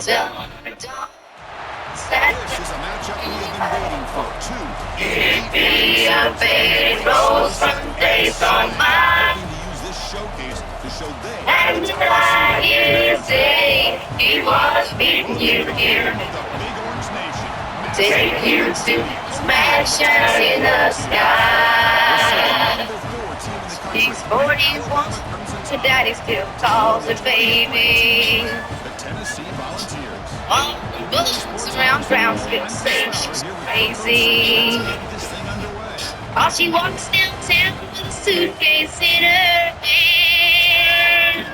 This is a matchup we have been waiting for. Two Be a faded rose from days gone by. hoping to use this showcase to show they And I hear you say he was beating you here. the Big Orange Nation. Take you to mansion in the sky. Number 4 team in the country. He's 41, so daddy still calls it baby. The Tennessee Volunteers. All the bullets around Brownsville say she's crazy. This thing underway. While she walks downtown with a suitcase in her hand.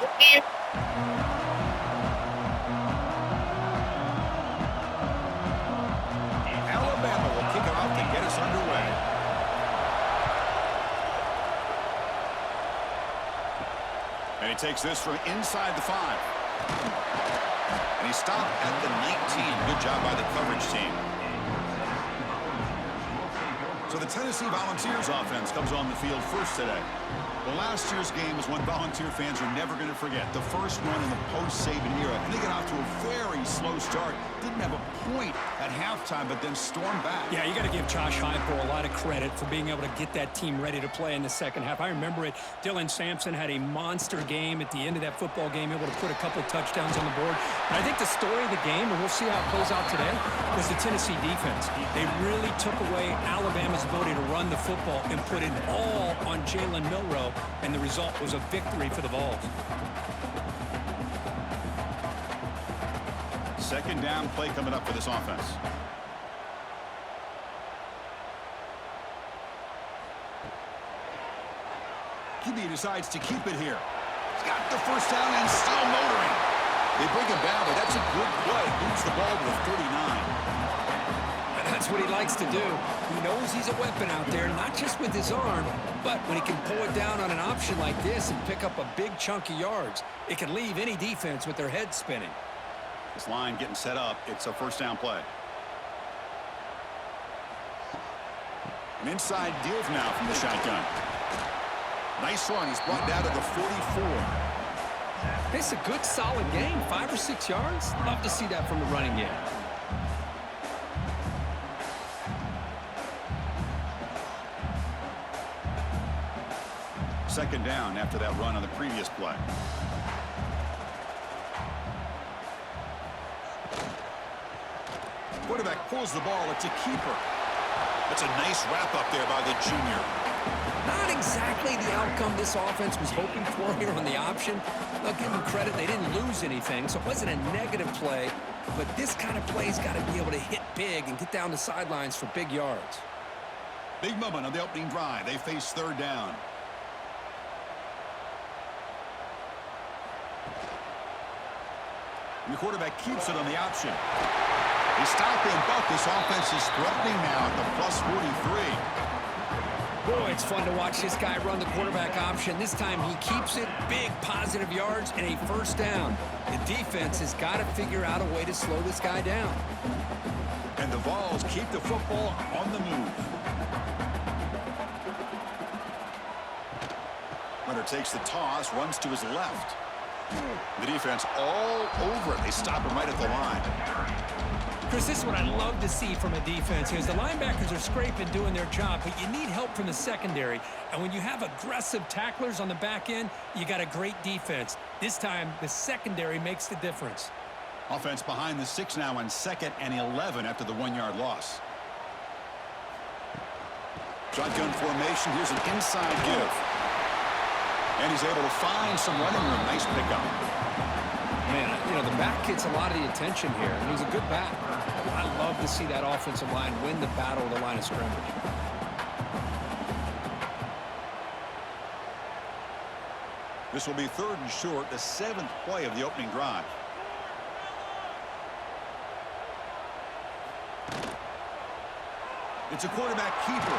Looking Alabama will kick it off to get us underway. And he takes this from inside the 5. And he stopped at the 19. Good job by the coverage team. So the Tennessee Volunteers offense comes on the field first today. Well, last year's game is one Volunteer fans are never going to forget. The first one in the post-Saban era. And they got off to a very slow start. Didn't have a point at halftime, but then stormed back. Yeah, you got to give Josh Heupel a lot of credit for being able to get that team ready to play in the second half. I remember it. Dylan Sampson had a monster game at the end of that football game, able to put a couple touchdowns on the board. But I think the story of the game, and we'll see how it plays out today, was the Tennessee defense. They really took away Alabama's ability to run the football and put it all on Jalen Milroe, and the result was a victory for the Vols. Second down play coming up for this offense. QB decides to keep it here. He's got the first down and still motoring. They bring him down, but that's a good play. Moves the ball to the 39. That's what he likes to do. He knows he's a weapon out there, not just with his arm, but when he can pull it down on an option like this and pick up a big chunk of yards, it can leave any defense with their head spinning. This line getting set up. It's a first down play. An inside give now from the shotgun. Nice run. He's brought down to the 44. This is a good, solid game. 5 or 6 yards. Love to see that from the running game. Second down after that run on the previous play. Quarterback pulls the ball. It's a keeper. That's a nice wrap up there by the junior. Not exactly the outcome this offense was hoping for here on the option. I'll give them credit. They didn't lose anything, so it wasn't a negative play. But this kind of play's got to be able to hit big and get down the sidelines for big yards. Big moment on the opening drive. They face third down. And the quarterback keeps it on the option. He stopped in, but this offense is threatening now at the plus 43. Boy, it's fun to watch this guy run the quarterback option. This time he keeps it, big positive yards, and a first down. The defense has got to figure out a way to slow this guy down. And the Vols keep the football on the move. Runner takes the toss, runs to his left. The defense all over it. They stop him right at the line. Chris, this is what I love to see from a defense here is the linebackers are scraping, doing their job, but you need help from the secondary. And when you have aggressive tacklers on the back end, you got a great defense. This time, the secondary makes the difference. Offense behind the 6 now on 2nd and 11 after the 1-yard loss. Shotgun formation. Here's an inside give. And he's able to find some running room. Nice pickup. Man, you know, the back gets a lot of the attention here, and he's a good back. I love to see that offensive line win the battle of the line of scrimmage. This will be 3rd and short, the 7th play of the opening drive. It's a quarterback keeper.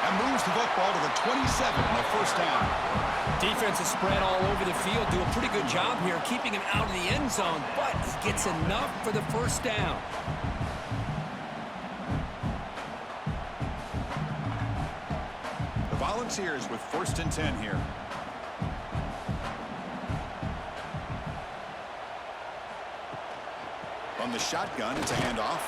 And moves the football to the 27 on the first down. Defense is spread all over the field. Do a pretty good job here keeping him out of the end zone, but he gets enough for the first down. The Volunteers with 1st and 10 here. On the shotgun, it's a handoff.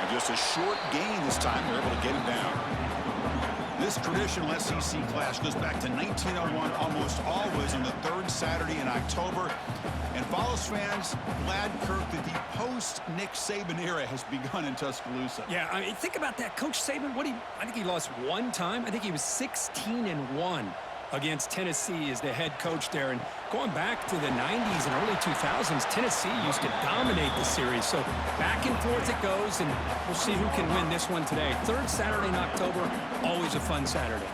And just a short gain this time. They're able to get him down. This traditional SEC clash goes back to 1901, almost always on the third Saturday in October. And Vols fans, glad, Kirk, that the post-Nick Saban era has begun in Tuscaloosa. Yeah, I mean, think about that. Coach Saban, I think he lost one time. I think he was 16-1 against Tennessee as the head coach there. And going back to the 90s and early 2000s, Tennessee used to dominate the series. So back and forth it goes, and we'll see who can win this one today. Third Saturday in October, always a fun Saturday.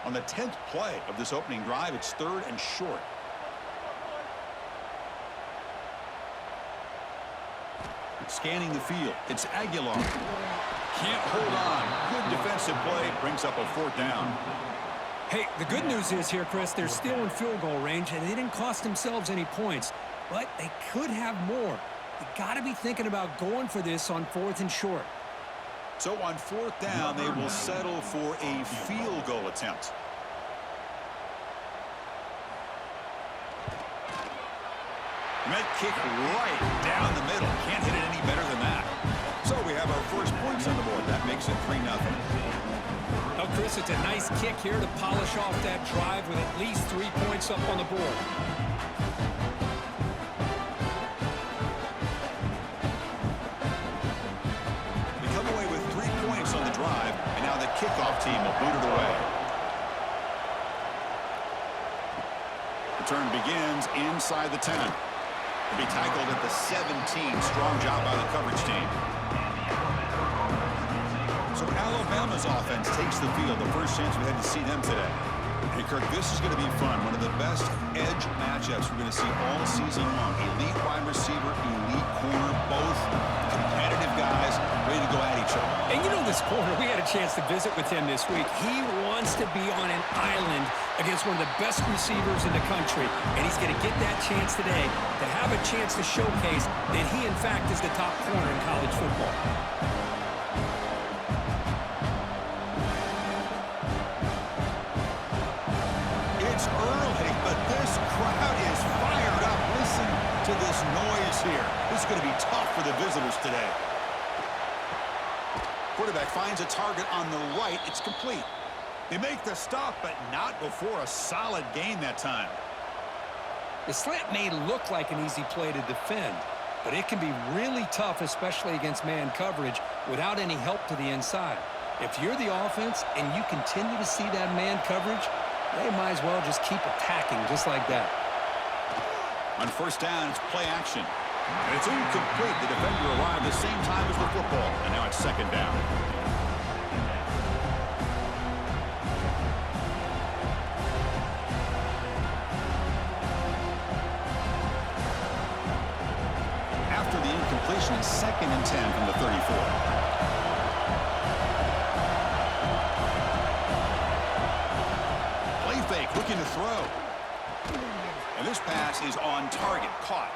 On the 10th play of this opening drive, it's third and short. Scanning the field, it's Aguilar. Can't hold on. Good defensive play, brings up a fourth down. Hey, the good news is here, Chris, they're still in field goal range, and they didn't cost themselves any points. But they could have more. You got to be thinking about going for this on fourth and short. So on fourth down, they will settle for a field goal attempt. And that kick right down the middle. Can't hit it any better than that. So we have our first points on the board. That makes it 3-0. Now, Chris, it's a nice kick here to polish off that drive with at least 3 points up on the board. We come away with 3 points on the drive, and now the kickoff team will boot it away. Return begins inside the 10. To be tackled at the 17. Strong job by the coverage team. So Alabama's offense takes the field. The first chance we had to see them today. Hey, Kirk, this is going to be fun. One of the best edge matchups we're going to see all season long. Elite wide receiver, elite corner, both competitive guys ready to go at each other. And you know this corner, we had a chance to visit with him this week. He wants to be on an island against one of the best receivers in the country. And he's going to get that chance today to have a chance to showcase that he, in fact, is the top corner in college football. It's early, but this crowd is fired up. Listen to this noise here. This is going to be tough for the visitors today. Quarterback finds a target on the right. It's complete. They make the stop, but not before a solid gain that time. The slant may look like an easy play to defend, but it can be really tough, especially against man coverage, without any help to the inside. If you're the offense and you continue to see that man coverage, they might as well just keep attacking just like that. On first down, it's play action. And it's incomplete. The defender arrived the same time as the football, and now it's second down. After the incompletion, it's 2nd and 10 from the 34. Play fake, looking to throw. And this pass is on target, caught.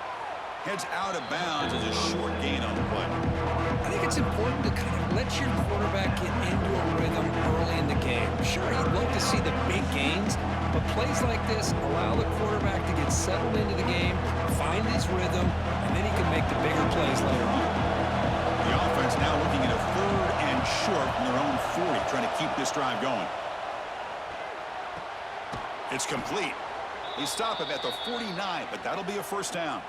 Heads out of bounds as a short gain on the play. I think it's important to kind of let your quarterback get into a rhythm early in the game. Sure, you'd love to see the big gains, but plays like this allow the quarterback to get settled into the game, find his rhythm, and then he can make the bigger plays later on. The offense now looking at a 3rd and short from their own 40, trying to keep this drive going. It's complete. They stop him at the 49, but that'll be a first down.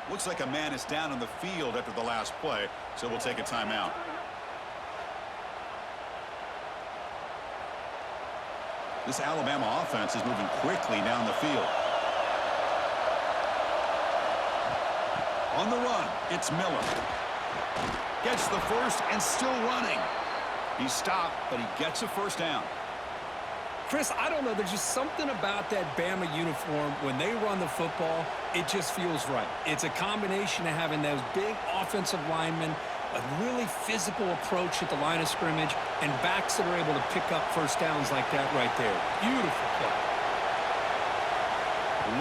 Looks like a man is down on the field after the last play, so we'll take a timeout. This Alabama offense is moving quickly down the field. On the run, it's Miller. Gets the first and still running. He's stopped, but he gets a first down. Chris, I don't know. There's just something about that Bama uniform. When they run the football, it just feels right. It's a combination of having those big offensive linemen, a really physical approach at the line of scrimmage, and backs that are able to pick up first downs like that right there. Beautiful play.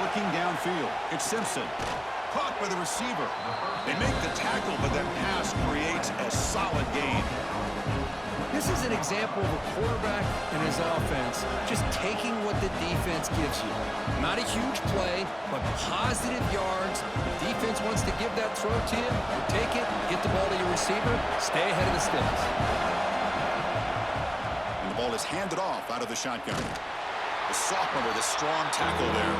Looking downfield, it's Simpson. Caught by the receiver. They make the tackle, but that pass creates a solid gain. This is an example of a quarterback and his offense just taking what the defense gives you. Not a huge play, but positive yards. The defense wants to give that throw to you. You take it, get the ball to your receiver, stay ahead of the sticks. And the ball is handed off out of the shotgun. The sophomore with a strong tackle there.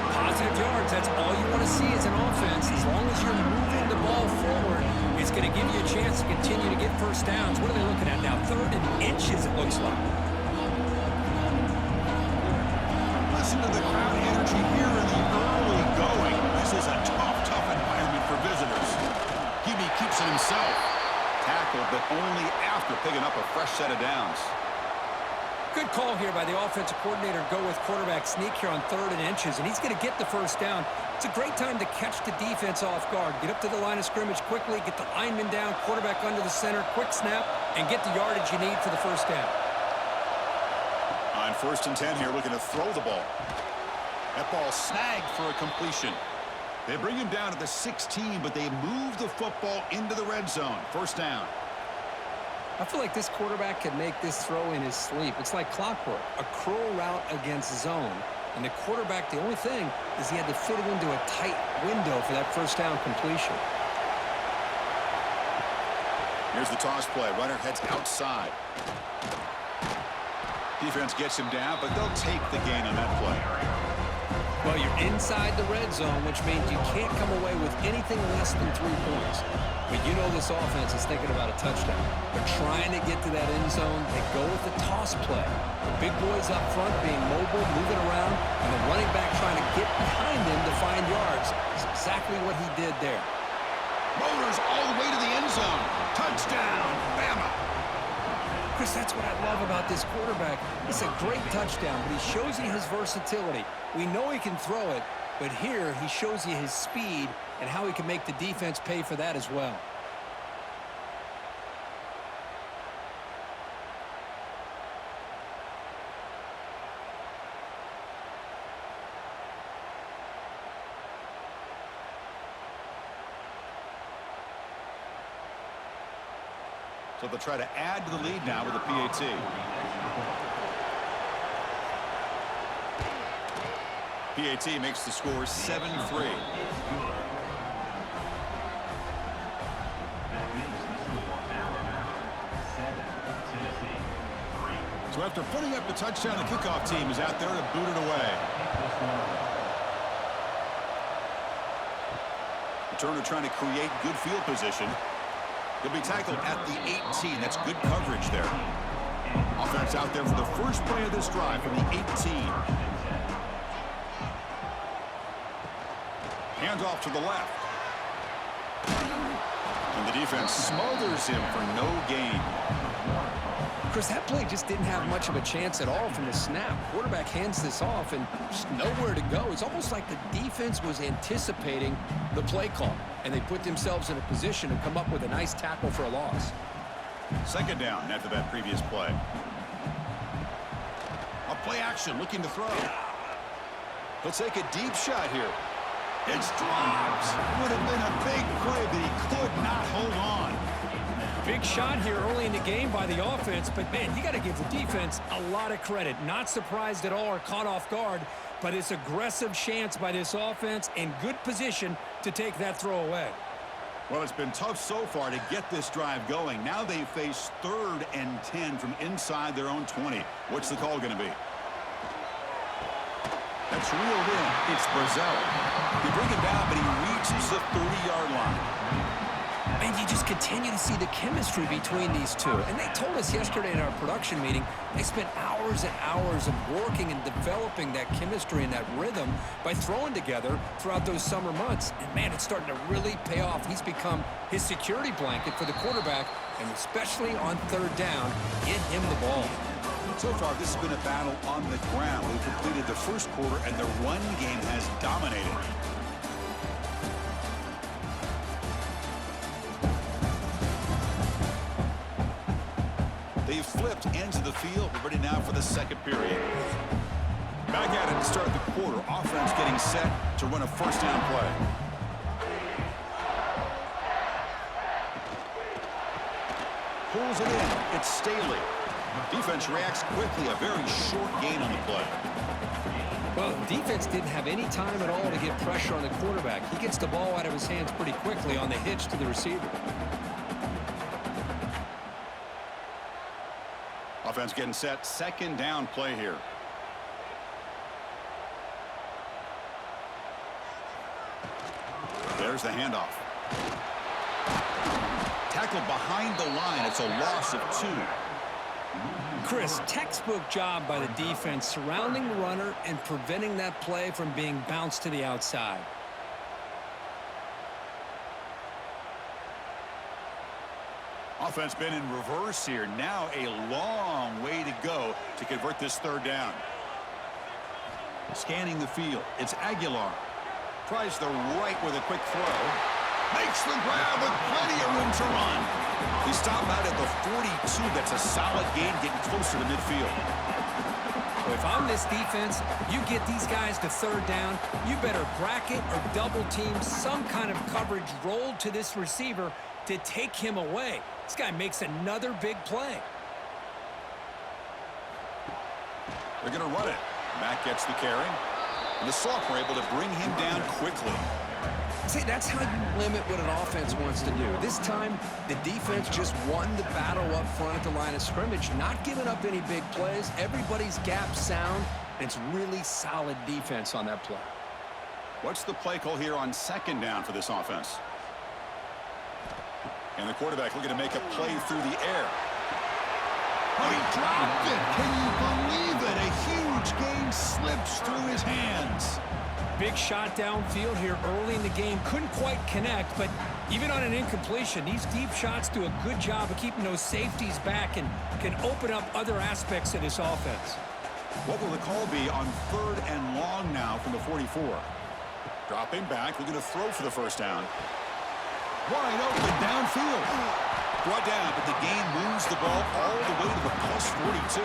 Positive yards, that's all you want to see as an offense. As long as you're moving the ball forward, it's going to give you a chance to continue to get first downs. What are they looking at now? 3rd and inches, it looks like. Listen to the crowd energy here in the early going. This is a tough environment for visitors. Hebe keeps it himself. Tackled, but only after picking up a fresh set of downs. Good call here by the offensive coordinator. Go with quarterback sneak here on 3rd and inches, and he's going to get the first down. It's a great time to catch the defense off guard. Get up to the line of scrimmage quickly, get the lineman down, quarterback under the center, quick snap, and get the yardage you need for the first down. On 1st and 10 here, looking to throw the ball. That ball snagged for a completion. They bring him down at the 16, but they move the football into the red zone. First down. I feel like this quarterback can make this throw in his sleep. It's like clockwork, a crow route against zone. And the quarterback, the only thing is he had to fit it into a tight window for that first down completion. Here's the toss play. Runner heads outside. Defense gets him down, but they'll take the gain on that play. Well, you're inside the red zone, which means you can't come away with anything less than 3 points. But you know this offense is thinking about a touchdown. They're trying to get to that end zone. They go with the toss play. The big boys up front being mobile, moving around, and the running back trying to get behind him to find yards. It's exactly what he did there. Motors all the way to the end zone. Touchdown, Bama. Chris, that's what I love about this quarterback. It's a great touchdown, but he shows you his versatility. We know he can throw it, but here he shows you his speed and how he can make the defense pay for that as well. So they'll try to add to the lead now with a PAT. PAT makes the score 7-3. So after putting up the touchdown, the kickoff team is out there to boot it away. Turner trying to create good field position. He'll be tackled at the 18. That's good coverage there. Offense out there for the first play of this drive from the 18. Handoff to the left. And the defense smothers him for no gain. Chris, that play just didn't have much of a chance at all from the snap. Quarterback hands this off and just nowhere to go. It's almost like the defense was anticipating the play call, and they put themselves in a position to come up with a nice tackle for a loss. Second down after that previous play. A play action, looking to throw. He'll take a deep shot here. It's dropped. Would have been a big play, but he could not hold on. Big shot here early in the game by the offense, but, man, you got to give the defense a lot of credit. Not surprised at all or caught off guard, but it's aggressive chance by this offense in good position to take that throw away. Well, it's been tough so far to get this drive going. Now they face 3rd and 10 from inside their own 20. What's the call going to be? That's reeled in. It's Brazzell. They bring it down, but he reaches the 30-yard line. And you just continue to see the chemistry between these two. And they told us yesterday in our production meeting, they spent hours and hours of working and developing that chemistry and that rhythm by throwing together throughout those summer months. And, man, it's starting to really pay off. He's become his security blanket for the quarterback, and especially on 3rd down, get him the ball. So far, this has been a battle on the ground. We've completed the first quarter, and the run game has dominated. They've flipped into the field. We're ready now for the second period. Back at it to start the quarter. Offense getting set to run a first down play. pulls it in. It's Staley. Defense reacts quickly. A very short gain on the play. Well, defense didn't have any time at all to get pressure on the quarterback. He gets the ball out of his hands pretty quickly on the hitch to the receiver. Offense getting set. Second down play here. There's the handoff. Tackled behind the line. It's a loss of 2. Chris, textbook job by the defense surrounding the runner and preventing that play from being bounced to the outside. Offense been in reverse here. Now a long way to go to convert this third down. Scanning the field. It's Aguilar. Tries the right with a quick throw. Makes the grab with plenty of room to run. He stopped out at the 42. That's a solid gain, getting closer to midfield. So if I'm this defense, you get these guys to third down, you better bracket or double team some kind of coverage rolled to this receiver to take him away. This guy makes another big play. They're going to run it. Mack gets the carry. And the Sox were able to bring him down quickly. See, that's how you limit what an offense wants to do. This time, the defense just won the battle up front at the line of scrimmage, not giving up any big plays. Everybody's gap sound, and it's really solid defense on that play. What's the play call here on second down for this offense? And the quarterback looking to make a play through the air. Oh, he dropped it. Can you believe it? A huge gain slips through his hands. Big shot downfield here early in the game. Couldn't quite connect, but even on an incompletion, these deep shots do a good job of keeping those safeties back and can open up other aspects of this offense. What will the call be on third and long now from the 44? Dropping back, looking to throw for the first down. Wide open downfield. Brought down, but the game moves the ball all the way to the plus 42.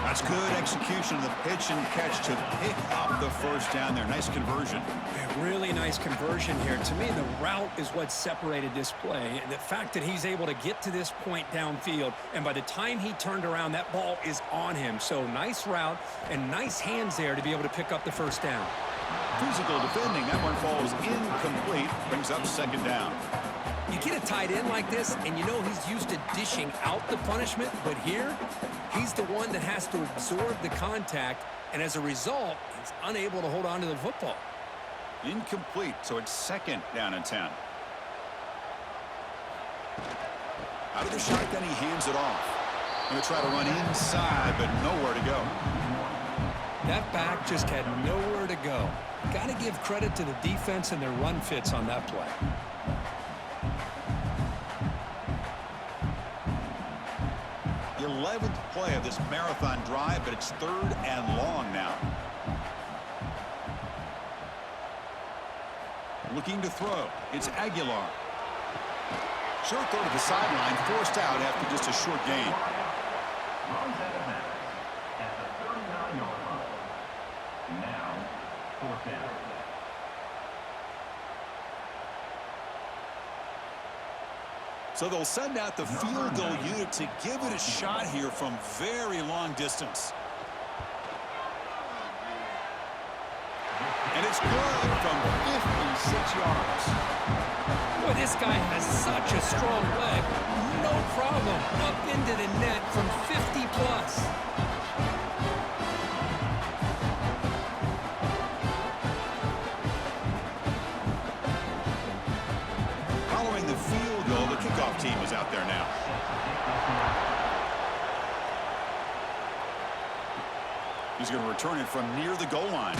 That's good execution of the pitch and catch to pick up the first down there. Nice conversion. Really nice conversion here. To me, the route is what separated this play. The fact that he's able to get to this point downfield, and by the time he turned around, that ball is on him. So nice route and nice hands there to be able to pick up the first down. Physical defending. That one falls incomplete. Brings up second down. You get a tight end like this, and you know he's used to dishing out the punishment, but here, he's the one that has to absorb the contact, and as a result, he's unable to hold on to the football. Incomplete, so it's second down and 10. Out of the shotgun, he hands it off. Going to try to run inside, but nowhere to go. That back just had nowhere to go. Got to give credit to the defense and their run fits on that play. The 11th play of this marathon drive, but it's third and long now. Looking to throw. It's Aguilar. Short throw to the sideline, forced out after just a short gain. Runs out of bounds at the 39-yard line. Now, fourth down. So they'll send out the field goal unit to give it a shot here from very long distance. And it's good from 56 yards. Boy, this guy has such a strong leg. No problem. Up into the net from 50 plus. Following the field goal, the kickoff team is out there now. He's going to return it from near the goal line.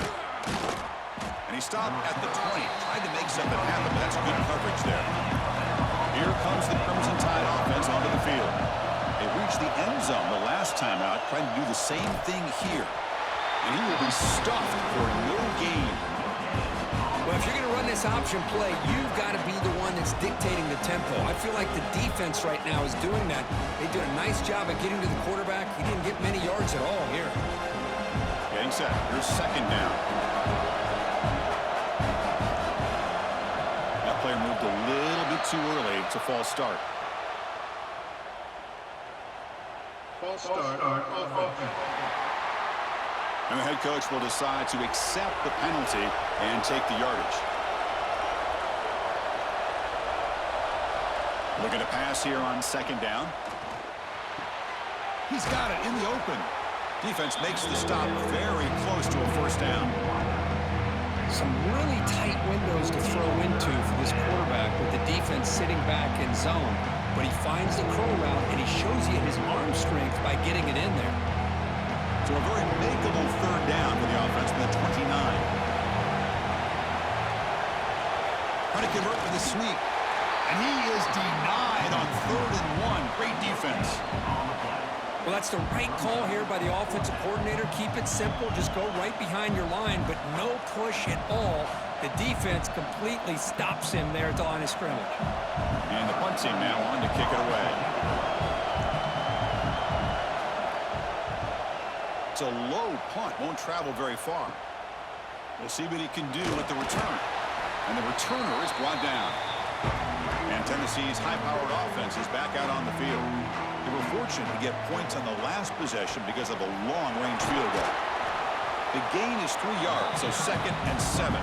And he stopped at the 20. Tried to make something happen, but that's good coverage there. Here comes the Crimson Tide offense onto the field. They reached the end zone the last time out, trying to do the same thing here. And he will be stuffed for no gain. Well, if you're going to run this option play, you've got to be the one that's dictating the tempo. I feel like the defense right now is doing that. They did a nice job at getting to the quarterback. He didn't get many yards at all here. Getting set. Here's second down. That player moved a little bit too early. It's a false start. False start on offense. And the head coach will decide to accept the penalty and take the yardage. Looking to pass here on second down. He's got it in the open. Defense makes the stop very close to a first down. Some really tight windows to throw into for this quarterback with the defense sitting back in zone. But he finds the curl route, and he shows you his arm strength by getting it in there. So a very makeable third down for the offense from the 29. Trying to convert with a sweep. And he is denied on 3rd and 1. Great defense. Well, that's the right call here by the offensive coordinator. Keep it simple. Just go right behind your line, but no push at all. The defense completely stops him there at the line of scrimmage. And the punt team now on to kick it away. It's a low punt. Won't travel very far. We'll see what he can do with the return. And the returner is brought down. And Tennessee's high-powered offense is back out on the field. They were fortunate to get points on the last possession because of a long-range field goal. The gain is 3 yards, so 2nd and 7.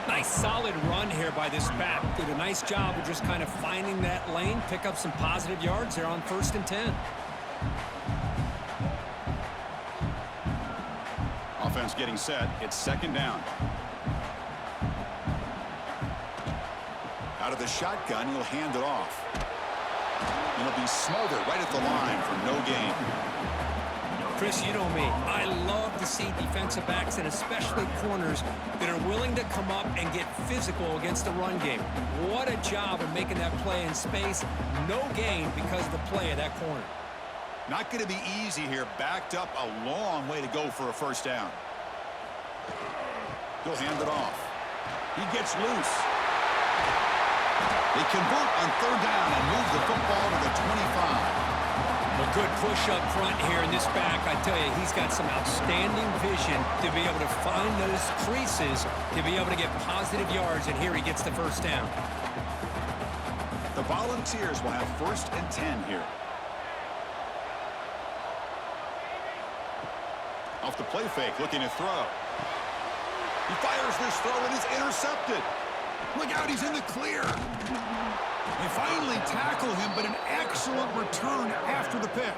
Nice solid run here by this back. Did a nice job of just kind of finding that lane, pick up some positive yards there on 1st and 10. Offense getting set. It's 2nd down. Out of the shotgun, he'll hand it off. It'll be smothered right at the line for no gain. Chris, you know me. I love to see defensive backs and especially corners that are willing to come up and get physical against the run game. What a job of making that play in space. No gain because of the play of that corner. Not going to be easy here. Backed up a long way to go for a first down. He'll hand it off. He gets loose. They convert on 3rd down and move the football to the 25. A good push up front here in this back. I tell you, he's got some outstanding vision to be able to find those creases, to be able to get positive yards, and here he gets the first down. The Volunteers will have 1st and 10 here. Off the play fake, looking to throw. He fires this throw and is intercepted. Look out, he's in the clear. They finally tackle him, but an excellent return after the pick.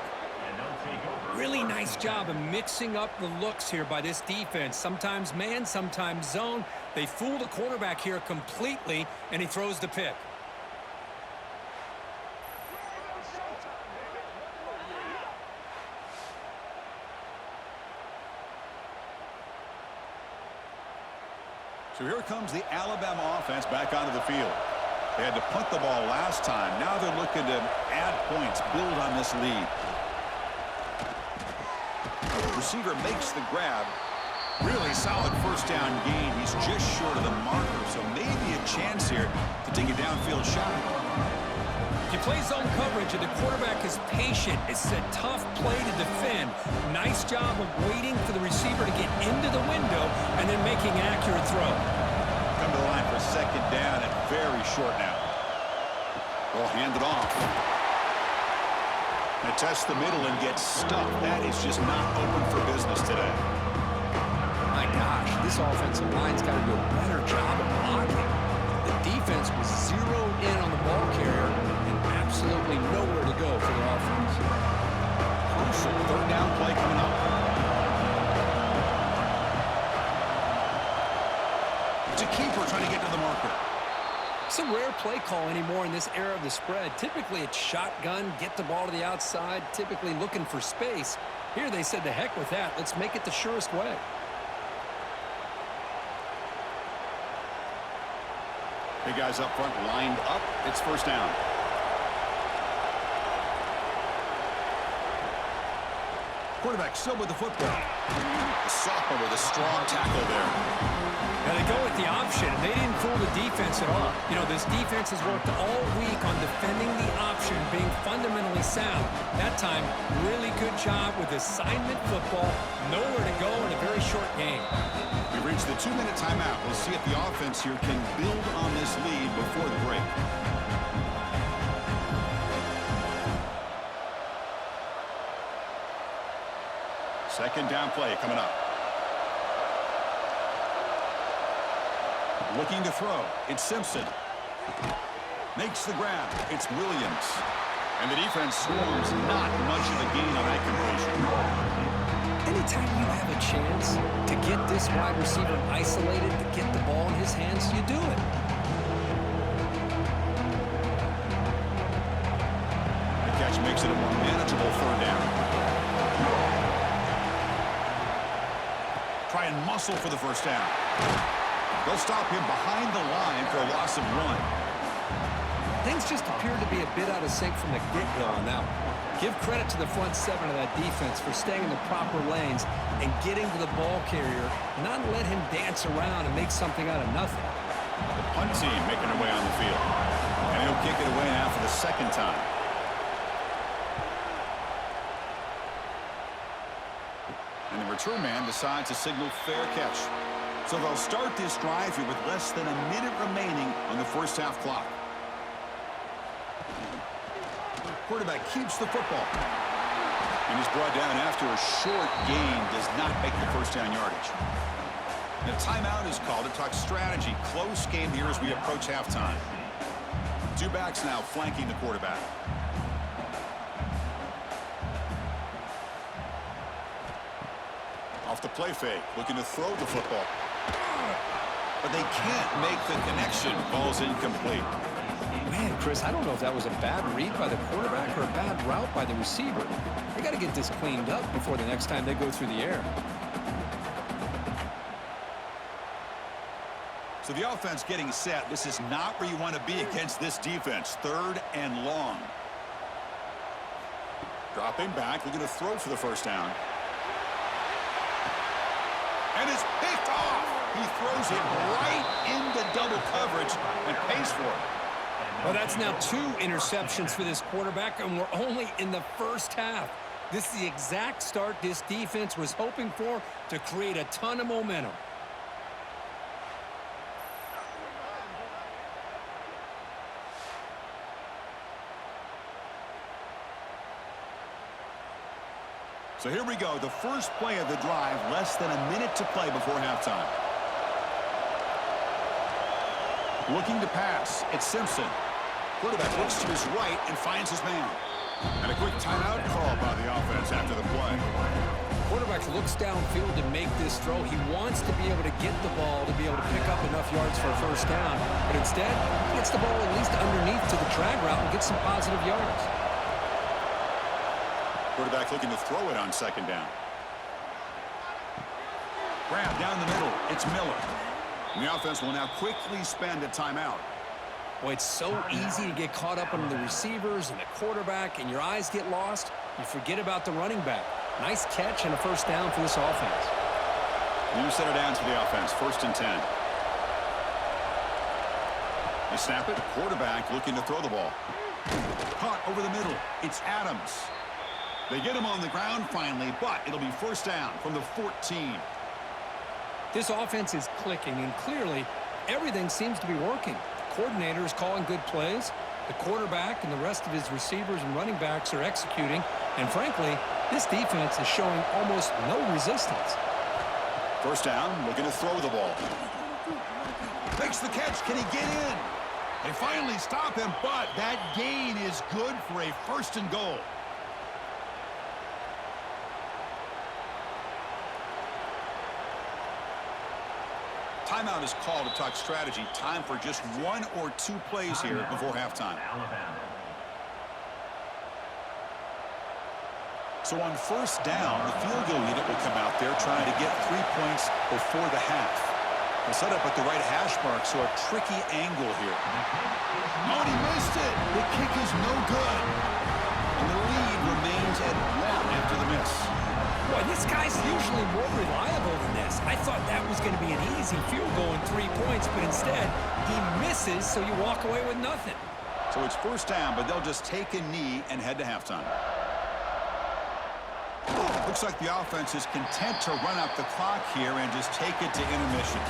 Really nice job of mixing up the looks here by this defense. Sometimes man, sometimes zone. They fool the quarterback here completely, and he throws the pick. So here comes the Alabama offense back onto the field. They had to punt the ball last time. Now they're looking to add points, build on this lead. Receiver makes the grab. Really solid first down gain. He's just short of the marker, so maybe a chance here to take a downfield shot. You play zone coverage, and the quarterback is patient. It's a tough play to defend. Nice job of waiting for the receiver to get into the window and then making an accurate throw. Come to the line for 2nd down and very short now. They'll hand it off. They test the middle and get stuck. That is just not open for business today. My gosh, this offensive line's got to do a better job of blocking. The defense was zeroed in on the ball carrier and absolutely nowhere to go for the offense. Crucial 3rd down play coming up. It's a keeper trying to get to the marker. It's a rare play call anymore in this era of the spread. Typically, it's shotgun, get the ball to the outside, typically looking for space. Here they said, the heck with that. Let's make it the surest way. Big guys up front lined up. It's 1st down. Quarterback still with the football. The sophomore with a strong tackle there. Now they go with the option, and they didn't fool the defense at all. You know, this defense has worked all week on defending the option, being fundamentally sound. That time, really good job with assignment football. Nowhere to go in a very short game. We reach the 2-minute timeout. We'll see if the offense here can build on this lead before the break. Second down play coming up. Looking to throw. It's Simpson. Makes the grab. It's Williams. And the defense swarms. Not much of a gain on that completion. Anytime you have a chance to get this wide receiver isolated, to get the ball in his hands, you do it. The catch makes it a more manageable third down. Try and muscle for the first down. They'll stop him behind the line for a loss of 1. Things just appear to be a bit out of sync from the get-go on that one. Give credit to the front seven of that defense for staying in the proper lanes and getting to the ball carrier, not let him dance around and make something out of nothing. The punt team making their way on the field. And he'll kick it away now for the second time. And the return man decides to signal fair catch. So they'll start this drive here with less than a minute remaining on the first half clock. Quarterback keeps the football. And he's brought down after a short gain. Does not make the first down yardage. The timeout is called to talk strategy. Close game here as we approach halftime. Two backs now flanking the quarterback. Off the play fake, looking to throw the football. But they can't make the connection. Ball's incomplete. Man, Chris, I don't know if that was a bad read by the quarterback or a bad route by the receiver. They got to get this cleaned up before the next time they go through the air. So the offense getting set. This is not where you want to be against this defense. Third and long. Dropping back, looking to throw for the first down. And it's picked off. He throws it right into double coverage and pays for it. Well, that's now 2 interceptions for this quarterback, and we're only in the first half. This is the exact start this defense was hoping for to create a ton of momentum. So here we go, the first play of the drive, less than a minute to play before halftime. Looking to pass, it's Simpson. Quarterback looks to his right and finds his man. And a quick timeout call by the offense after the play. Quarterback looks downfield to make this throw. He wants to be able to get the ball to be able to pick up enough yards for a first down. But instead, he gets the ball at least underneath to the drag route and gets some positive yards. Quarterback looking to throw it on second down. Grab down the middle. It's Miller. And the offense will now quickly spend a timeout. Boy, it's so easy to get caught up on the receivers and the quarterback, and your eyes get lost. You forget about the running back. Nice catch and a first down for this offense. New set of downs for the offense. 1st and 10. They snap it. Quarterback looking to throw the ball. Caught over the middle. It's Adams. They get him on the ground finally, but it'll be first down from the 14. This offense is clicking, and clearly everything seems to be working. The coordinator is calling good plays. The quarterback and the rest of his receivers and running backs are executing. And frankly, this defense is showing almost no resistance. First down, looking to throw the ball. Makes the catch. Can he get in? They finally stop him, but that gain is good for a 1st and goal. Timeout is called to talk strategy. Time for just 1 or 2 plays here before halftime. So on first down, the field goal unit will come out there trying to get 3 points before the half. They'll set up at the right hash mark, so a tricky angle here. Oh, and he missed it. The kick is no good. And the lead remains at 1 after the miss. Boy, this guy's usually more reliable than this. I thought that was going to be an easy field goal and 3 points, but instead, he misses, so you walk away with nothing. So it's first down, but they'll just take a knee and head to halftime. Looks like the offense is content to run out the clock here and just take it to intermission.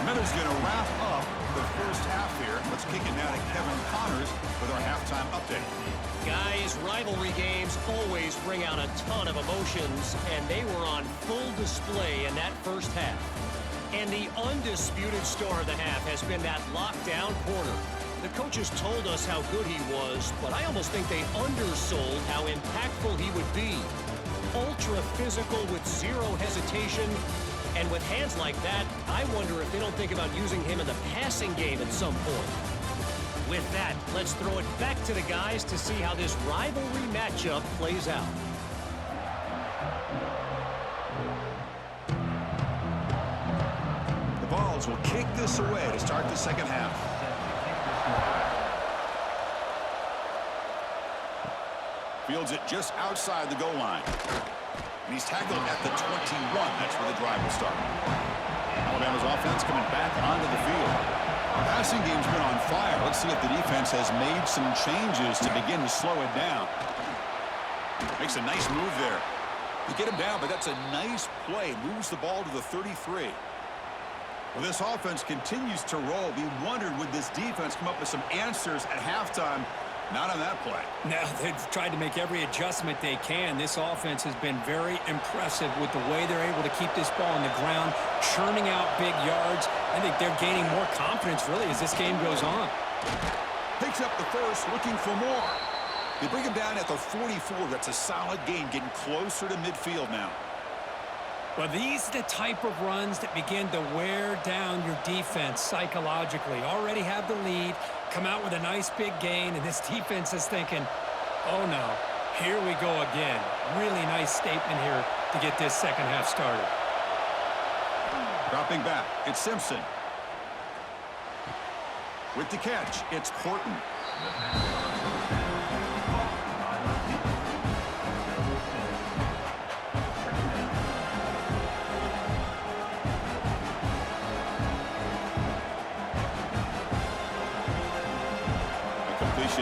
Miller's going to wrap up the first half here. Let's kick it now to Kevin Connors with our halftime update. Guys, rivalry games always bring out a ton of emotions, and they were on full display in that first half. And the undisputed star of the half has been that lockdown corner. The coaches told us how good he was, but I almost think they undersold how impactful he would be. Ultra physical with zero hesitation, and with hands like that, I wonder if they don't think about using him in the passing game at some point. With that, let's throw it back to the guys to see how this rivalry matchup plays out. The Vols will kick this away to start the second half. Fields it just outside the goal line. And he's tackled at the 21. That's where the drive will start. Alabama's offense coming back onto the field. The passing game's been on fire. Let's see if the defense has made some changes to begin to slow it down. Makes a nice move there. You get him down, but that's a nice play. Moves the ball to the 33. Well, this offense continues to roll. We wondered, would this defense come up with some answers at halftime? Not on that play. Now, they've tried to make every adjustment they can. This offense has been very impressive with the way they're able to keep this ball on the ground, churning out big yards. I think they're gaining more confidence, really, as this game goes on. Picks up the first, looking for more. They bring him down at the 44. That's a solid gain, getting closer to midfield now. Well, these are the type of runs that begin to wear down your defense psychologically. Already have the lead, come out with a nice big gain, and this defense is thinking, oh no, here we go again. Really nice statement here to get this second half started. Dropping back, it's Simpson. With the catch, it's Horton.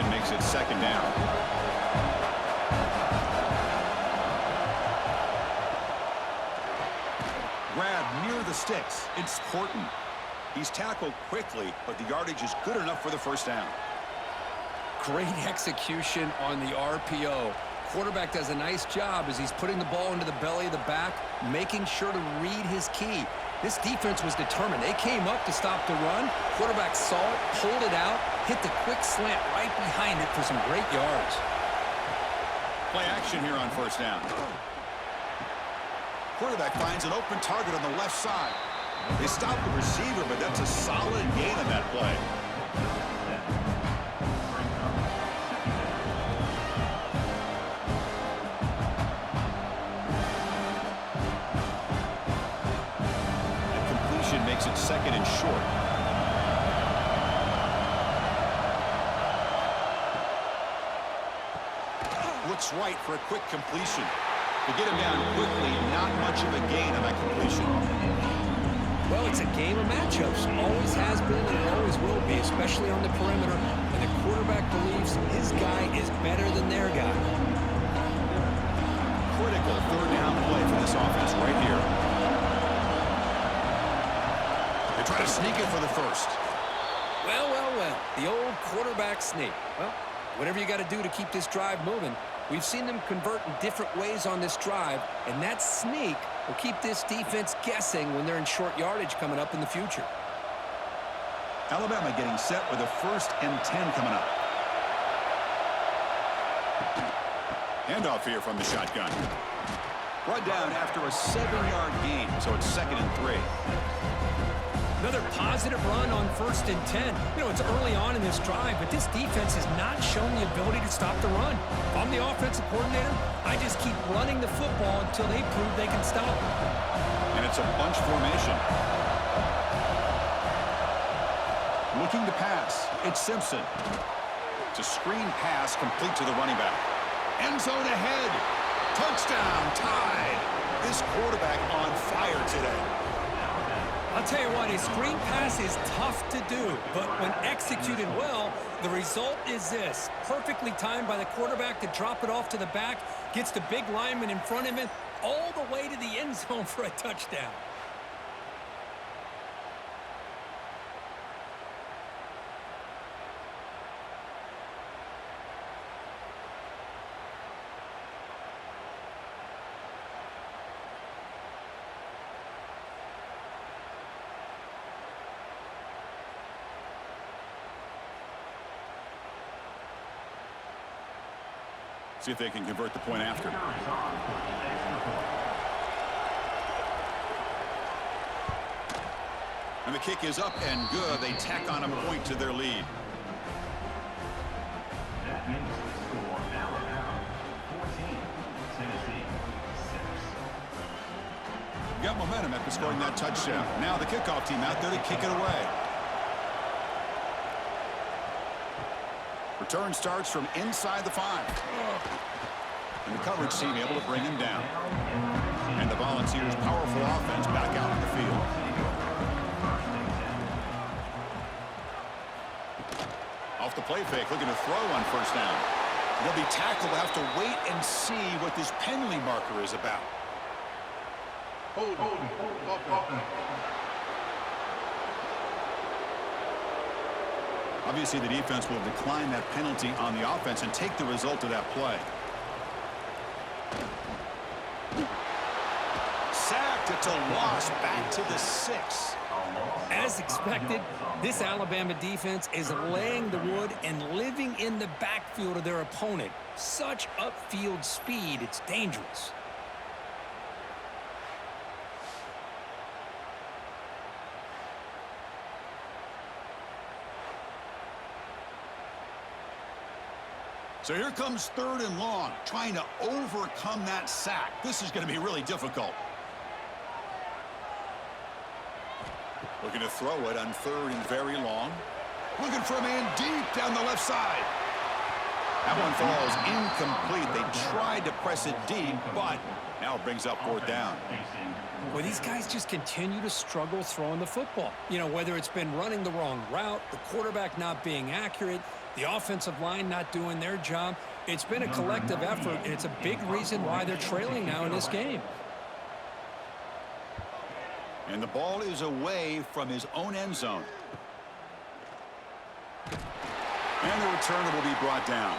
Makes it second down. Grab near the sticks. It's Horton. He's tackled quickly, but the yardage is good enough for the first down. Great execution on the RPO. Quarterback does a nice job as he's putting the ball into the belly of the back, making sure to read his key. This defense was determined. They came up to stop the run. Quarterback saw it, pulled it out, hit the quick slant right behind it for some great yards. Play action here on first down. Quarterback finds an open target on the left side. They stop the receiver, but that's a solid gain on that play. Makes it second and short. Looks right for a quick completion. To get him down quickly, not much of a gain on that completion. Well, it's a game of matchups. Always has been and it always will be, especially on the perimeter. And the quarterback believes his guy is better than their guy. Critical third down play for this offense right here. They try to sneak it for the first. Well, well, well. The old quarterback sneak. Well, whatever you got to do to keep this drive moving. We've seen them convert in different ways on this drive, and that sneak will keep this defense guessing when they're in short yardage coming up in the future. Alabama getting set with a 1st and 10 coming up. Handoff here from the shotgun. Brought down after a 7-yard gain, so it's 2nd and 3. Another positive run on 1st and 10. You know, it's early on in this drive, but this defense has not shown the ability to stop the run. If I'm the offensive coordinator, I just keep running the football until they prove they can stop it. And it's a bunch formation. Looking to pass. It's Simpson. It's a screen pass complete to the running back. End zone ahead. Touchdown, tied. This quarterback on fire today. I'll tell you what, a screen pass is tough to do, but when executed well, the result is this. Perfectly timed by the quarterback to drop it off to the back, gets the big lineman in front of him, all the way to the end zone for a touchdown. See if they can convert the point after. And the kick is up and good. They tack on a point to their lead. That makes the score Alabama 14, Tennessee 6. Got momentum after scoring that touchdown. Now the kickoff team out there to kick it away. Return starts from inside the 5. And the coverage team able to bring him down. And the Volunteers' powerful offense back out in the field. Off the play fake, looking to throw on first down. They'll be tackled. They'll have to wait and see what this penalty marker is about. Obviously, the defense will decline that penalty on the offense and take the result of that play. Sacked. It's a loss. Back to the 6. As expected, this Alabama defense is laying the wood and living in the backfield of their opponent. Such upfield speed, it's dangerous. So here comes 3rd and long, trying to overcome that sack. This is going to be really difficult. Looking to throw it on 3rd and very long. Looking for a man deep down the left side. That one falls incomplete. They tried to press it deep, but now it brings up 4th down. Well, these guys just continue to struggle throwing the football. You know, whether it's been running the wrong route, the quarterback not being accurate, the offensive line not doing their job. It's been a collective effort, and it's a big reason why they're trailing now in this game. And the ball is away from his own end zone. And the returner will be brought down.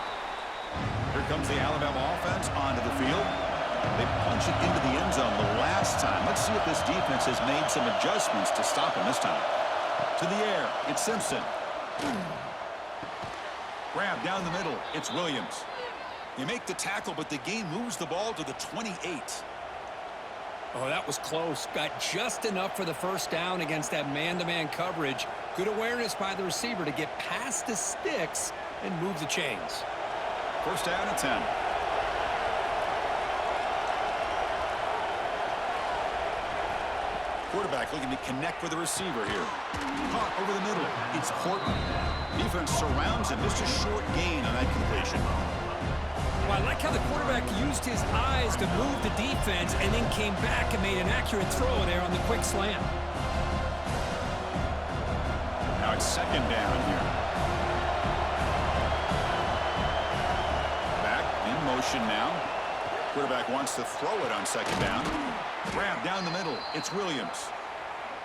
Here comes the Alabama offense onto the field. They punch it into the end zone the last time. Let's see if this defense has made some adjustments to stop him this time. To the air, it's Simpson. Grab down the middle, it's Williams. They make the tackle, but the game moves the ball to the 28. Oh, that was close. Got just enough for the first down against that man-to-man coverage. Good awareness by the receiver to get past the sticks and move the chains. First down and 10. Quarterback looking to connect with the receiver here. Caught over the middle. It's Horton. Defense surrounds him. Just a short gain on that completion. Well, I like how the quarterback used his eyes to move the defense and then came back and made an accurate throw there on the quick slant. Now it's 2nd down here. Back in motion now. Quarterback wants to throw it on 2nd down. Grab down the middle. It's Williams.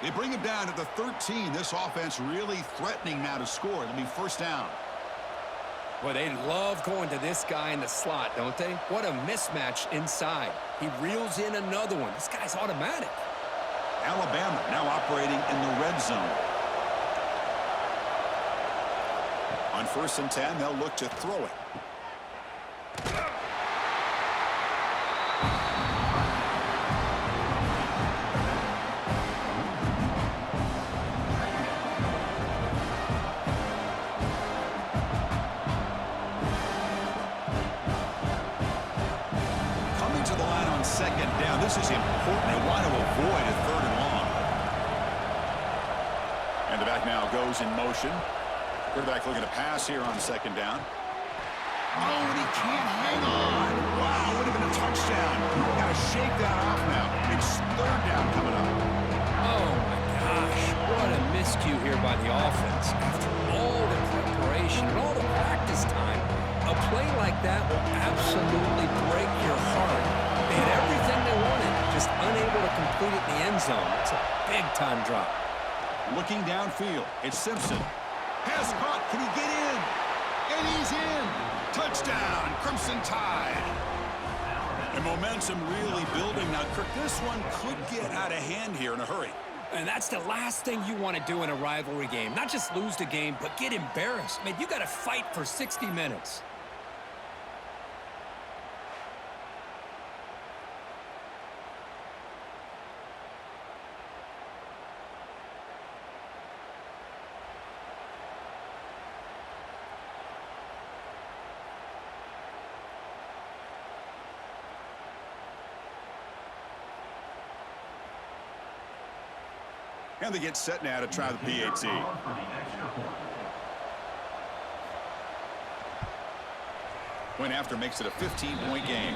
They bring him down at the 13. This offense really threatening now to score. It'll be first down. Well, they love going to this guy in the slot, don't they? What a mismatch inside. He reels in another one. This guy's automatic. Alabama now operating in the red zone. On 1st and 10, they'll look to throw it. This is important. They want to avoid a 3rd and long. And the back now goes in motion. Quarterback looking to pass here on 2nd down. Oh, and he can't hang on. Wow, would have been a touchdown. Got to shake that off now. It's 3rd down coming up. Oh, my gosh. What a miscue here by the offense. After all the preparation and all the practice time, a play like that will absolutely break your heart. They had everything they wanted, just unable to complete it in the end zone. It's a big-time drop. Looking downfield, it's Simpson. Pass caught, can he get in? And he's in! Touchdown, Crimson Tide! And momentum really building now. Kirk, this one could get out of hand here in a hurry. And that's the last thing you want to do in a rivalry game. Not just lose the game, but get embarrassed. Man, you got to fight for 60 minutes. And they get set now to try the PAT. For the extra point. Point after makes it a 15-point game.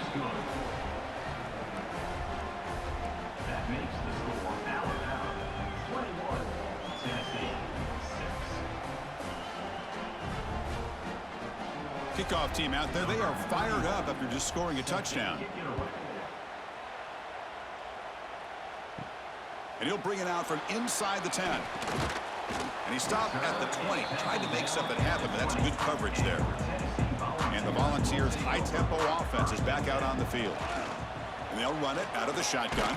That makes the score Alabama 21, Tennessee 6. Kickoff team out there. They are fired up after just scoring a touchdown. Kick it away. And he'll bring it out from inside the 10. And he stopped at the 20. Tried to make something happen, but that's good coverage there. And the Volunteers' high-tempo offense is back out on the field. And they'll run it out of the shotgun.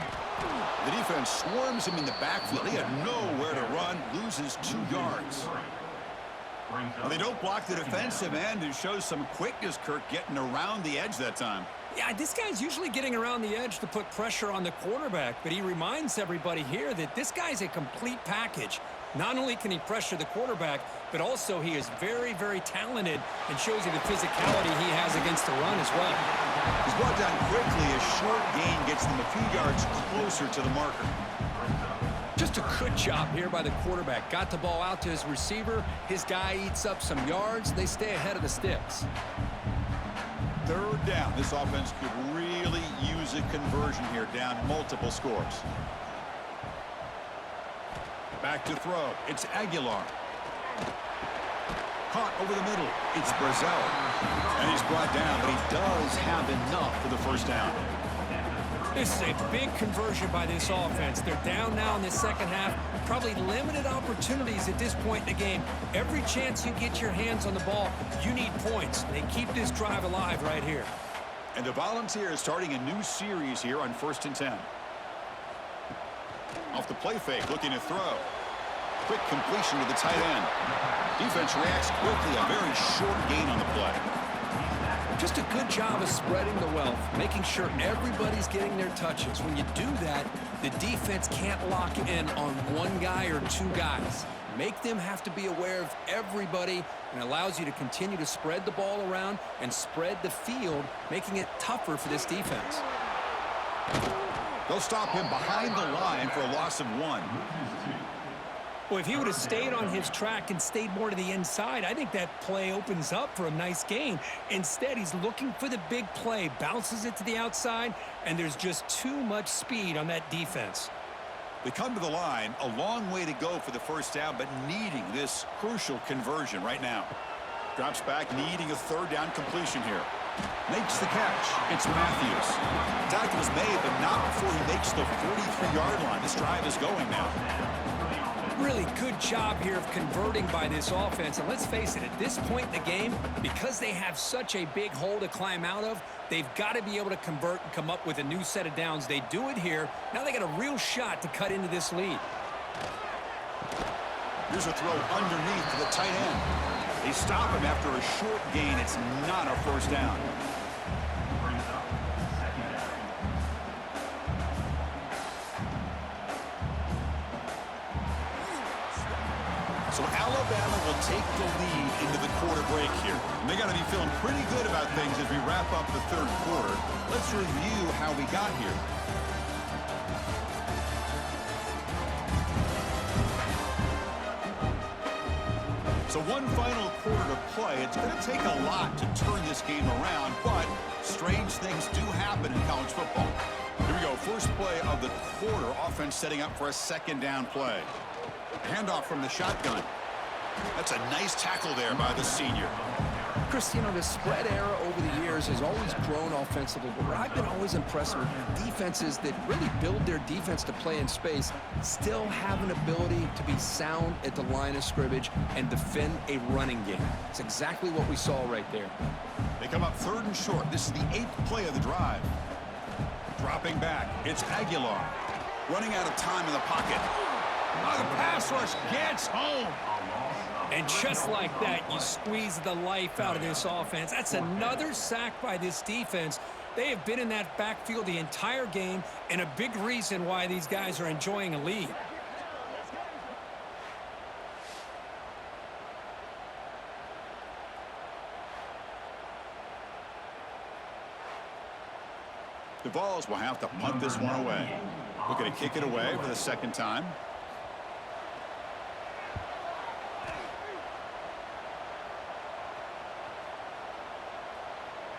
The defense swarms him in the backfield. He had nowhere to run, loses 2 yards. Well, they don't block the defensive end, who shows some quickness, Kirk, getting around the edge that time. Yeah, this guy's usually getting around the edge to put pressure on the quarterback, but he reminds everybody here that this guy's a complete package. Not only can he pressure the quarterback, but also he is very, very talented and shows you the physicality he has against the run as well. He's brought down quickly. A short gain gets them a few yards closer to the marker. Just a good job here by the quarterback. Got the ball out to his receiver. His guy eats up some yards. They stay ahead of the sticks. 3rd down. This offense could really use a conversion here, down multiple scores. Back to throw. It's Aguilar. Caught over the middle. It's Brazel. And he's brought down, but he does have enough for the first down. This is a big conversion by this offense. They're down now in the second half. Probably limited opportunities at this point in the game. Every chance you get your hands on the ball, you need points. They keep this drive alive right here. And the Volunteers starting a new series here on 1st and 10. Off the play fake, looking to throw. Quick completion to the tight end. Defense reacts quickly. A very short gain on the play. Just a good job of spreading the wealth, making sure everybody's getting their touches. When you do that, the defense can't lock in on one guy or 2 guys. Make them have to be aware of everybody, and allows you to continue to spread the ball around and spread the field, making it tougher for this defense. They'll stop him behind the line for a loss of 1. Well, if he would have stayed on his track and stayed more to the inside, I think that play opens up for a nice gain. Instead, he's looking for the big play, bounces it to the outside, and there's just too much speed on that defense. They come to the line, a long way to go for the first down, but needing this crucial conversion right now. Drops back, needing a 3rd down completion here. Makes the catch. It's Matthews. Tackle is made, but not before he makes the 43-yard line. This drive is going now. Really good job here of converting by this offense. And let's face it, at this point in the game, because they have such a big hole to climb out of, they've got to be able to convert and come up with a new set of downs. They do it here. Now they got a real shot to cut into this lead. Here's a throw underneath to the tight end. They stop him after a short gain. It's not a first down. So Alabama will take the lead into the quarter break here. And they got to be feeling pretty good about things as we wrap up the 3rd quarter. Let's review how we got here. So one final quarter to play. It's going to take a lot to turn this game around, but strange things do happen in college football. Here we go. First play of the quarter. Offense setting up for a 2nd down play. Handoff from the shotgun. That's a nice tackle there by the senior. Chris, you know, the spread era over the years has always grown offensively, but where I've been always impressed with defenses that really build their defense to play in space still have an ability to be sound at the line of scrimmage and defend a running game. It's exactly what we saw right there. They come up 3rd and short. This is the 8th play of the drive. Dropping back, it's Aguilar. Running out of time in the pocket. Oh, the pass rush gets home. And just like that, you squeeze the life out of this offense. That's another sack by this defense. They have been in that backfield the entire game, and a big reason why these guys are enjoying a lead. The Vols will have to punt this one away. Looking to kick it away for the 2nd time.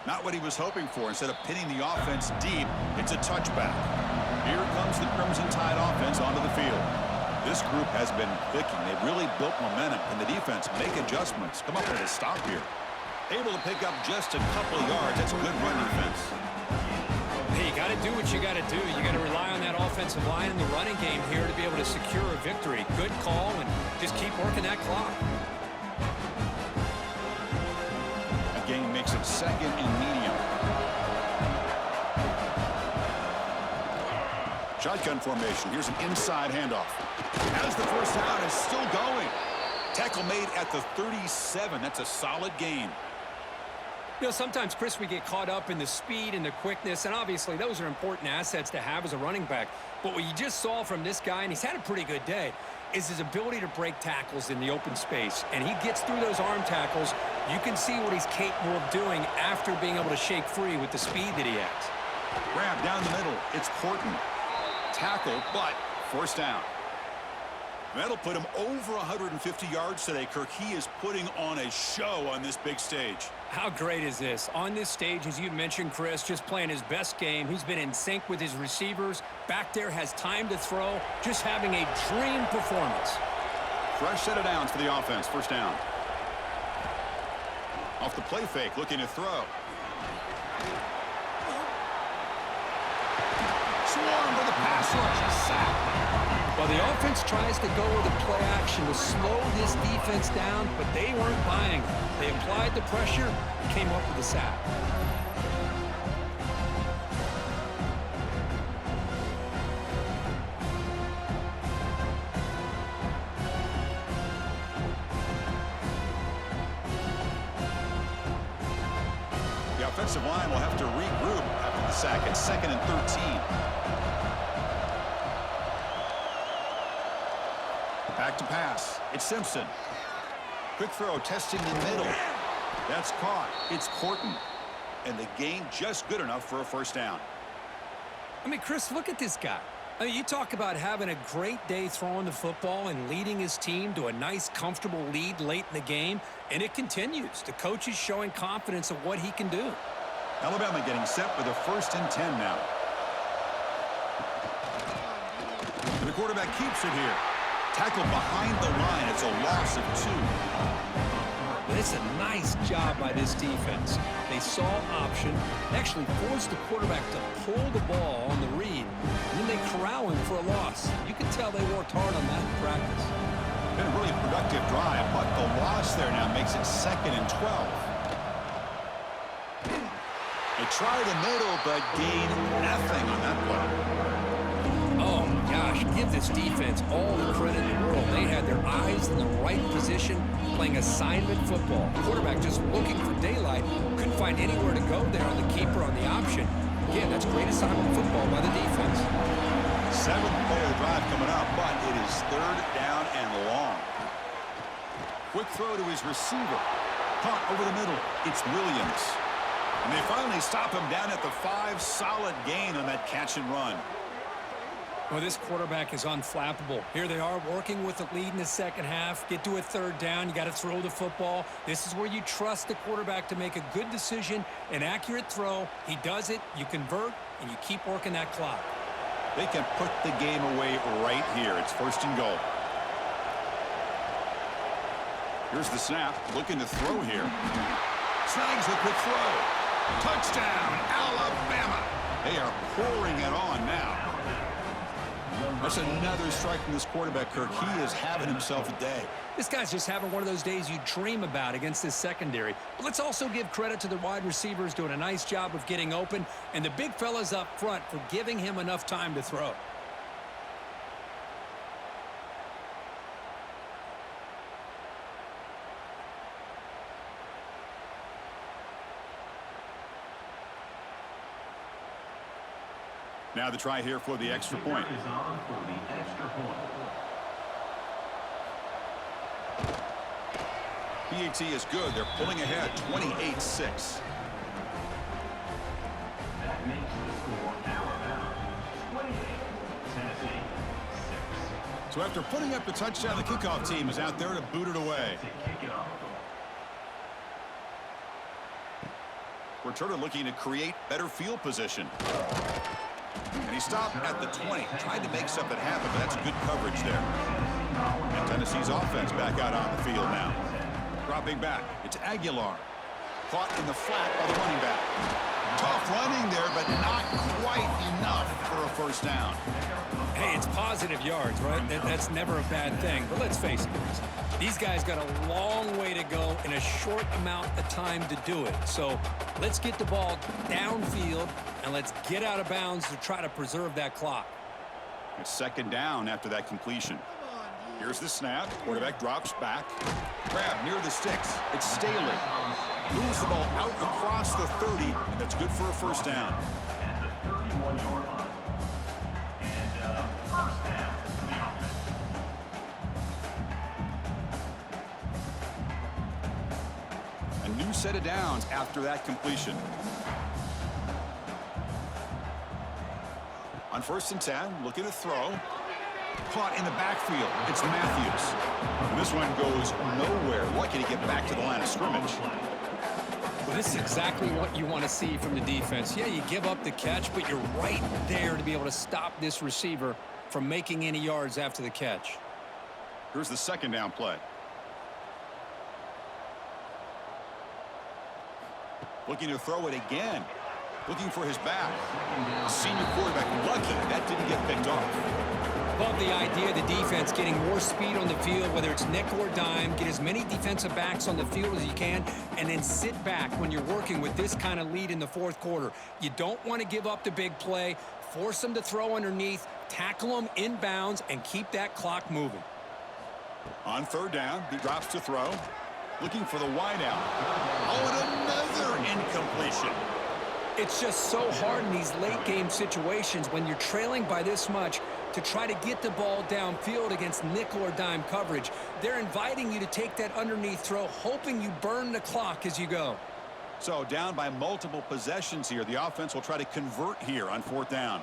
Not what he was hoping for. Instead of pinning the offense deep, it's a touchback. Here comes the Crimson Tide offense onto the field. This group has been clicking. They've really built momentum, and the defense make adjustments. Come up with a stop here. Able to pick up just a couple of yards. That's good run defense. Hey, you got to do what you got to do. You got to rely on that offensive line in the running game here to be able to secure a victory. Good call, and just keep working that clock. Again, makes it second and medium. Shotgun formation. Here's an inside handoff. As the first down is still going. Tackle made at the 37. That's a solid gain. You know, sometimes, Chris, we get caught up in the speed and the quickness, and obviously those are important assets to have as a running back. But what you just saw from this guy, and he's had a pretty good day, is his ability to break tackles in the open space. And he gets through those arm tackles. You can see what he's capable of doing after being able to shake free with the speed that he has. Grab down the middle. It's Horton. Tackle, but first down. That'll put him over 150 yards today, Kirk. He is putting on a show on this big stage. How great is this? On this stage, as you mentioned, Chris, just playing his best game. He's been in sync with his receivers. Back there, has time to throw. Just having a dream performance. Fresh set of downs for the offense. First down. Off the play fake, looking to throw. Swarm with a pass rush. A sack. Well, the offense tries to go with a play action to slow this defense down, but they weren't buying it. They applied the pressure and came up with a sack. The offensive line will have to regroup after the sack. It's 2nd and 13. Back to pass. It's Simpson. Quick throw, testing the middle. That's caught. It's Horton. And the gain just good enough for a first down. I mean, Chris, look at this guy. I mean, you talk about having a great day throwing the football and leading his team to a nice, comfortable lead late in the game, and it continues. The coach is showing confidence of what he can do. Alabama getting set with a 1st and 10 now. And the quarterback keeps it here. Tackled behind the line. It's a loss of 2. But it's a nice job by this defense. They saw option, actually forced the quarterback to pull the ball on the read, and then they corral him for a loss. You can tell they worked hard on that in practice. Been a really productive drive, but the loss there now makes it 2nd and 12. They try the middle, but gain nothing on that play. Oh, my gosh, give this defense all the credit in the world. They had their eyes in the right position, playing assignment football. The quarterback just looking for daylight, couldn't find anywhere to go there on the keeper on the option. Again, that's great assignment football by the defense. 7th play of the drive coming up, but it is 3rd down and long. Quick throw to his receiver. Caught over the middle. It's Williams. And they finally stop him down at the 5. Solid gain on that catch and run. Well, this quarterback is unflappable. Here they are working with the lead in the second half. Get to a 3rd down. You got to throw the football. This is where you trust the quarterback to make a good decision, an accurate throw. He does it. You convert, and you keep working that clock. They can put the game away right here. It's 1st and goal. Here's the snap. Looking to throw here. Snags the quick throw. Touchdown, Alabama. They are pouring it on now. That's another strike from this quarterback, Kirk. He is having himself a day. This guy's just having one of those days you dream about against this secondary. But let's also give credit to the wide receivers doing a nice job of getting open, and the big fellas up front for giving him enough time to throw. Now the try here for the extra point. Is on for the extra point. PAT is good. They're pulling ahead 28-6. That makes the score Alabama 28, Tennessee 6. So after putting up the touchdown, the kickoff team is out there to boot it away. To kick it off. Returner looking to create better field position. And he stopped at the 20. Tried to make something happen, but that's good coverage there. And Tennessee's offense back out on the field now. Dropping back. It's Aguilar. Caught in the flat by the running back. Tough running there, but not quite enough for a first down. Hey, it's positive yards, right? That's never a bad thing. But let's face it, these guys got a long way to go in a short amount of time to do it. So let's get the ball downfield, and let's get out of bounds to try to preserve that clock. It's second down after that completion. Here's the snap. Quarterback drops back. Grab near the sticks. It's Staley. Moves the ball out across the 30, and that's good for a first down. At the 31-yard line. And first down for the offense. A new set of downs after that completion. On 1st and 10, looking to throw. Caught in the backfield. It's Matthews. And this one goes nowhere. Lucky to get back to the line of scrimmage. Well, this is exactly what you want to see from the defense. Yeah, you give up the catch, but you're right there to be able to stop this receiver from making any yards after the catch. Here's the second down play. Looking to throw it again. Looking for his back. Senior quarterback lucky that didn't get picked off. Love the idea of the defense getting more speed on the field, whether it's nickel or dime. Get as many defensive backs on the field as you can, and then sit back when you're working with this kind of lead in the fourth quarter. You don't want to give up the big play. Force them to throw underneath, tackle them inbounds, and keep that clock moving. On third down, he drops to throw. Looking for the wideout. Oh, and another incompletion. It's just so hard in these late game situations when you're trailing by this much to try to get the ball downfield against nickel or dime coverage. They're inviting you to take that underneath throw, hoping you burn the clock as you go. So down by multiple possessions here. The offense will try to convert here on 4th down.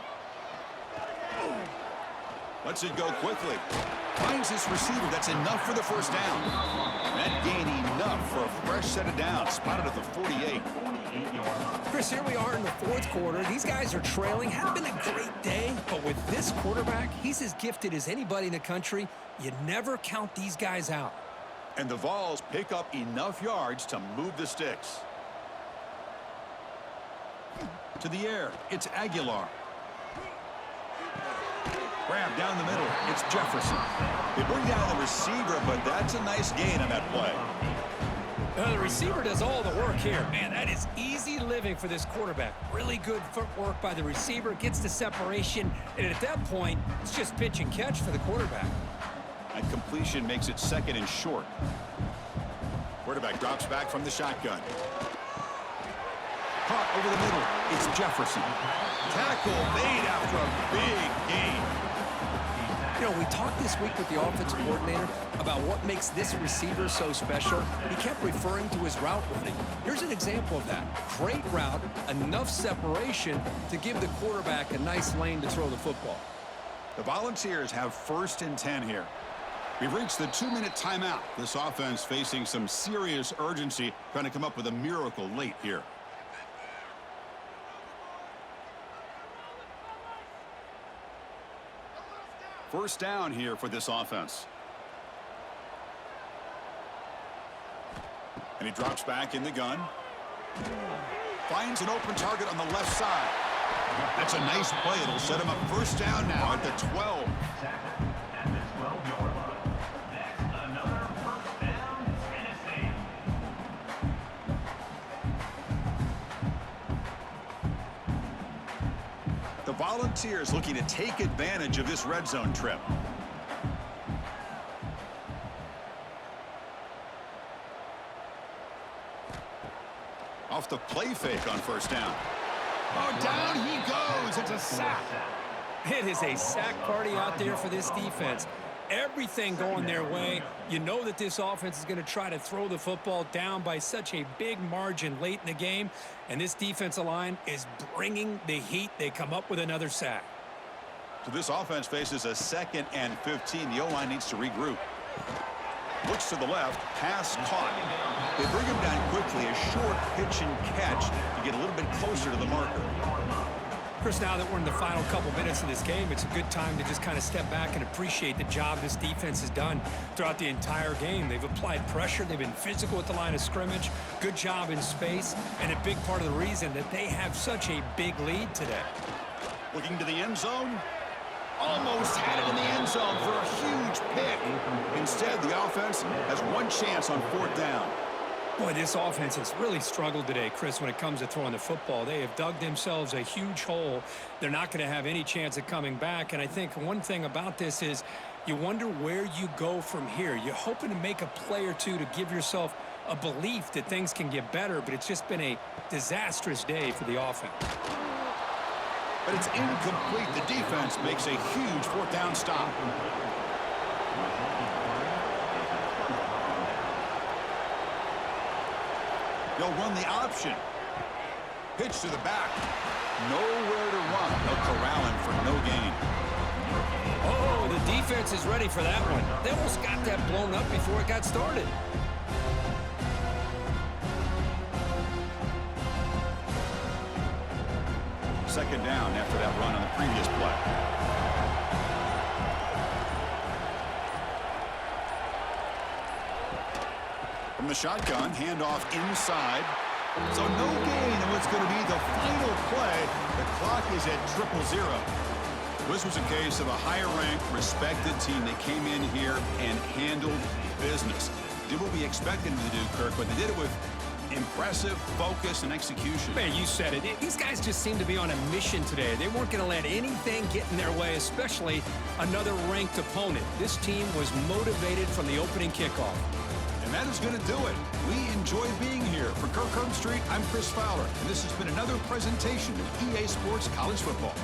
Lets it go quickly. Finds this receiver. That's enough for the first down. That gain enough for a fresh set of downs. Spotted at the 48. Chris, here we are in the fourth quarter. These guys are trailing. Hasn't been a great day, but with this quarterback, he's as gifted as anybody in the country. You never count these guys out. And the Vols pick up enough yards to move the sticks. To the air, it's Aguilar. Grab down the middle, it's Jefferson. They bring down the receiver, but that's a nice gain on that play. The receiver does all the work here. Man, that is easy living for this quarterback. Really good footwork by the receiver, gets the separation, and at that point, it's just pitch and catch for the quarterback. And completion makes it second and short. Quarterback drops back from the shotgun. Caught over the middle, it's Jefferson. Tackle made after a big gain. You know, we talked this week with the offensive coordinator about what makes this receiver so special. He kept referring to his route running. Here's an example of that. Great route, enough separation to give the quarterback a nice lane to throw the football. The Volunteers have 1st and 10 here. We've reached the 2-minute timeout. This offense facing some serious urgency, trying to come up with a miracle late here. First down here for this offense. And he drops back in the gun. Finds an open target on the left side. That's a nice play. It'll set him up first down now at the 12. At the 12-yard line. That's another first down, Tennessee. The Volunteers looking to take advantage of this red zone trip. Off the play fake on first down. Oh, down he goes. It's a sack. It is a sack party out there for this defense. Everything going their way. You know that this offense is going to try to throw the football down by such a big margin late in the game, and this defensive line is bringing the heat. They come up with another sack. So this offense faces a 2nd and 15. The O-line needs to regroup. Looks to the left, pass caught. They bring him down quickly, a short pitch and catch to get a little bit closer to the marker. Chris, now that we're in the final couple minutes of this game, it's a good time to just kind of step back and appreciate the job this defense has done throughout the entire game. They've applied pressure. They've been physical at the line of scrimmage. Good job in space, and a big part of the reason that they have such a big lead today. Looking to the end zone. Almost had it in the end zone for a huge pick. Instead, the offense has one chance on 4th down. Boy, this offense has really struggled today, Chris, when it comes to throwing the football. They have dug themselves a huge hole. They're not going to have any chance of coming back. And I think one thing about this is you wonder where you go from here. You're hoping to make a play or two to give yourself a belief that things can get better, but it's just been a disastrous day for the offense. But it's incomplete. The defense makes a huge 4th down stop. They'll run the option. Pitch to the back. Nowhere to run. They'll corral him for no gain. Oh, the defense is ready for that one. They almost got that blown up before it got started. Second down after that run on the previous play. From the shotgun, handoff inside. So no gain in what's going to be the final play. The clock is at 0-0. This was a case of a higher-ranked, respected team that came in here and handled business. Did what we expected them to do, Kirk, but they did it with impressive focus and execution. Man, you said it. These guys just seem to be on a mission today. They weren't going to let anything get in their way, especially another ranked opponent. This team was motivated from the opening kickoff. And that is going to do it. We enjoy being here. For Kirk Herbstreit, I'm Chris Fowler, and this has been another presentation of EA Sports College Football.